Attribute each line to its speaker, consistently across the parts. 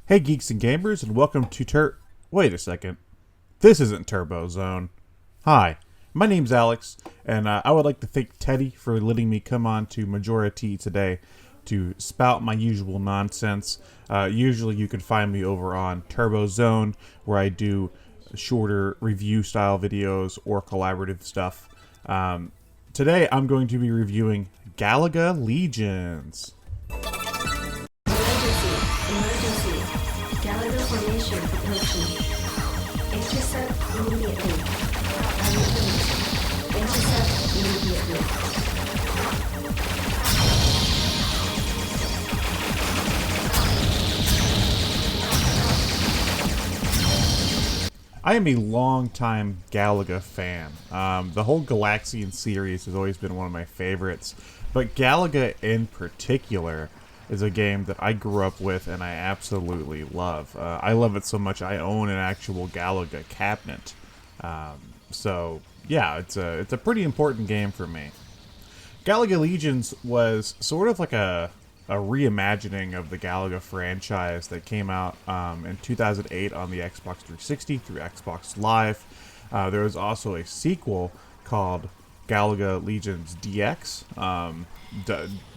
Speaker 1: Hey geeks and gamers, and welcome to Wait a second. This isn't Turbo Zone. Hi, my name's Alex, and I would like to thank Teddy for letting me come on to Majora T today to spout my usual nonsense. Usually you can find me over on Turbo Zone, where I do shorter review-style videos or collaborative stuff. Today I'm going to be reviewing Galaga Legions.
Speaker 2: Emergency. Galaga formation approaching. Intercept immediately. I repeat. Intercept immediately.
Speaker 1: I am a long-time Galaga fan. The whole Galaxian series has always been one of my favorites, but Galaga in particular is a game that I grew up with and I absolutely love. I love it so much I own an actual Galaga cabinet. So yeah, it's a pretty important game for me. Galaga Legions was sort of like a reimagining of the Galaga franchise that came out in 2008 on the Xbox 360 through Xbox Live. There was also a sequel called Galaga Legions DX.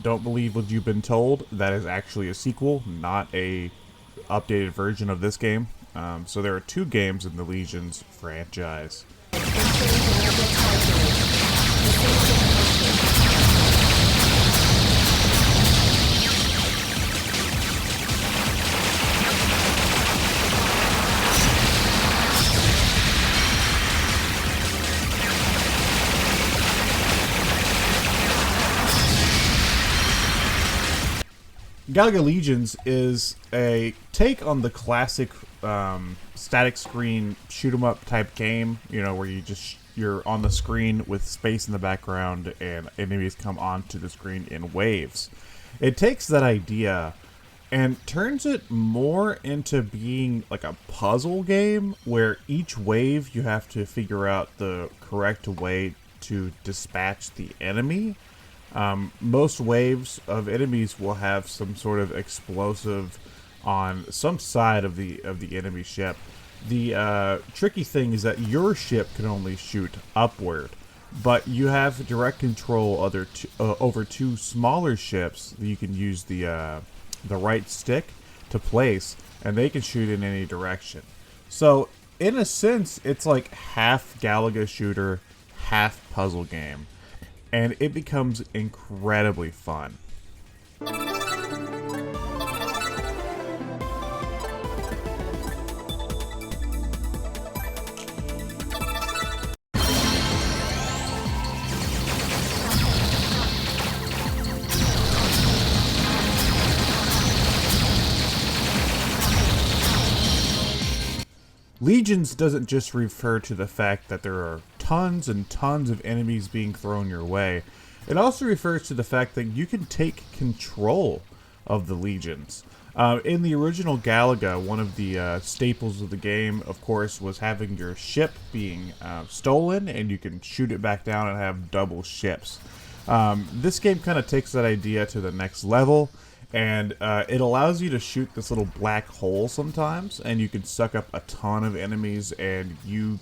Speaker 1: Don't believe what you've been told. That is actually a sequel, not a updated version of this game. So there are two games in the Legions franchise. Galaga Legions is a take on the classic static screen shoot 'em up type game, you know, where you're on the screen with space in the background and enemies come onto the screen in waves. It takes that idea and turns it more into being like a puzzle game where each wave you have to figure out the correct way to dispatch the enemy. Most waves of enemies will have some sort of explosive on some side of the enemy ship. The tricky thing is that your ship can only shoot upward, but you have direct control over two smaller ships that you can use the right stick to place, and they can shoot in any direction. So in a sense, it's like half Galaga shooter, half puzzle game. And it becomes incredibly fun. Legions doesn't just refer to the fact that there are tons and tons of enemies being thrown your way. It also refers to the fact that you can take control of the legions. In the original Galaga, one of the staples of the game, of course, was having your ship being stolen, and you can shoot it back down and have double ships. This game kind of takes that idea to the next level, and it allows you to shoot this little black hole sometimes, and you can suck up a ton of enemies, and you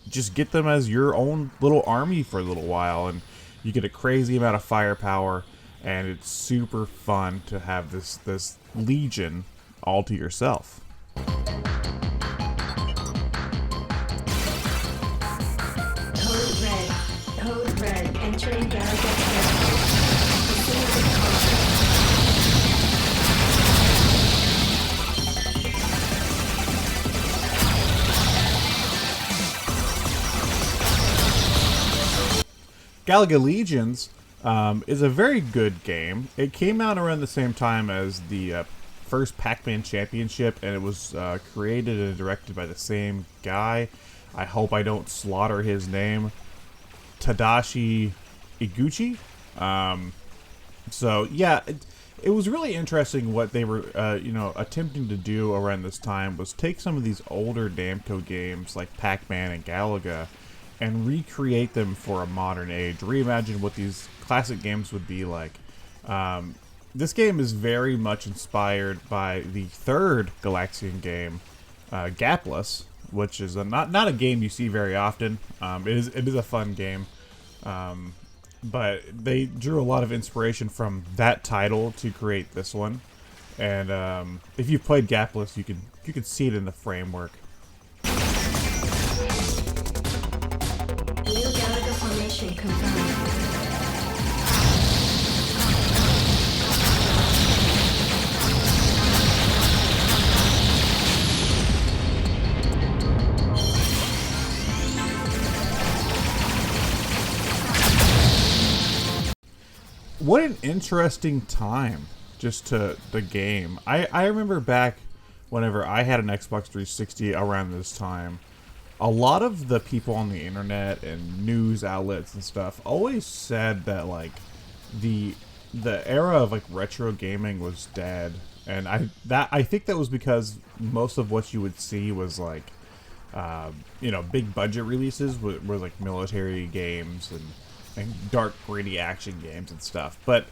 Speaker 1: just get them as your own little army for a little while, and you get a crazy amount of firepower, and it's super fun to have this legion all to yourself.
Speaker 2: Code red. Entering Galaga territory.
Speaker 1: Galaga Legions is a very good game. It came out around the same time as the first Pac-Man Championship, and it was created and directed by the same guy. I hope I don't slaughter his name. Tadashi Iguchi. So yeah, it was really interesting what they were, attempting to do around this time was take some of these older Namco games like Pac-Man and Galaga and recreate them for a modern age. Reimagine what these classic games would be like. this game is very much inspired by the third Galaxian game, Gapless, which is not a game you see very often. It is a fun game, but they drew a lot of inspiration from that title to create this one. And if you've played Gapless, you can see it in the framework.
Speaker 2: New Galaga formation confirmed.
Speaker 1: What an interesting time just to the game. I remember back whenever I had an Xbox 360 around this time, a lot of the people on the internet and news outlets and stuff always said that like the era of like retro gaming was dead, and I think that was because most of what you would see was like big budget releases were like military games and dark gritty action games and stuff. But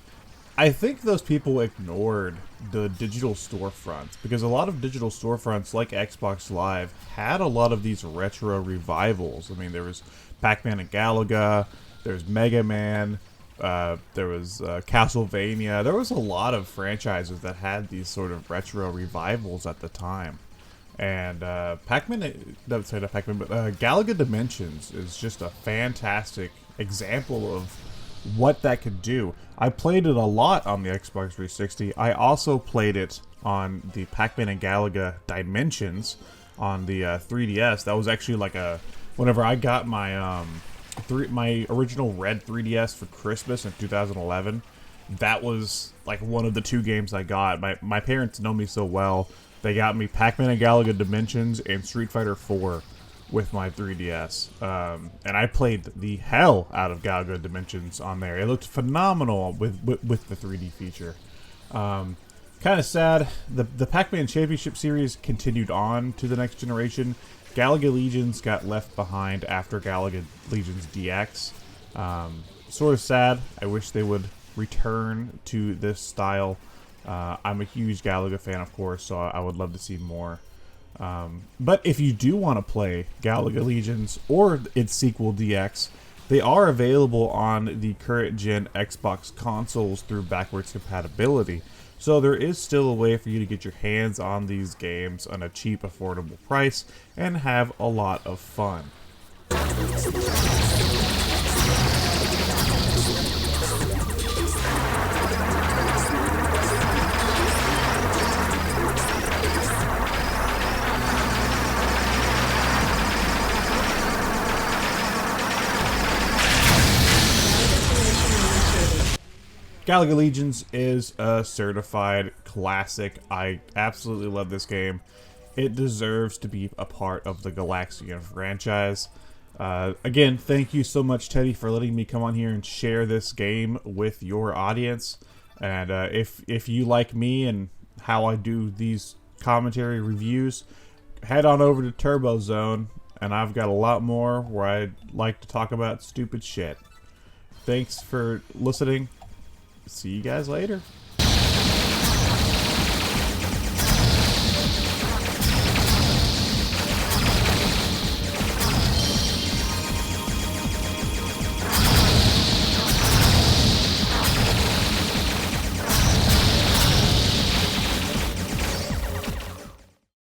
Speaker 1: I think those people ignored the digital storefronts, because a lot of digital storefronts like Xbox Live had a lot of these retro revivals. I mean, there was Pac-Man and Galaga, there's Mega Man, there was Castlevania. There was a lot of franchises that had these sort of retro revivals at the time. And Galaga Dimensions is just a fantastic example of what that could do. I played it a lot on the Xbox 360. I also played it on the Pac-Man and Galaga Dimensions on the 3DS. That was actually like whenever I got my my original red 3DS for Christmas in 2011. That was like one of the two games I got. My parents know me so well. They got me Pac-Man and Galaga Dimensions and Street Fighter 4 with my 3DS. And I played the hell out of Galaga Dimensions on there. It looked phenomenal with the 3D feature. Kind of sad. The Pac-Man Championship Series continued on to the next generation. Galaga Legions got left behind after Galaga Legions DX. Sort of sad. I wish they would return to this style. I'm a huge Galaga fan, of course, so I would love to see more. But if you do want to play Galaga Legions or its sequel DX, they are available on the current gen Xbox consoles through backwards compatibility. So there is still a way for you to get your hands on these games on a cheap, affordable price and have a lot of fun. Galaga Legions is a certified classic. I absolutely love this game. It deserves to be a part of the Galaxian franchise. Again, thank you so much, Teddy, for letting me come on here and share this game with your audience. And if you like me and how I do these commentary reviews, head on over to Turbo Zone, and I've got a lot more where I like to talk about stupid shit. Thanks for listening. See you guys later.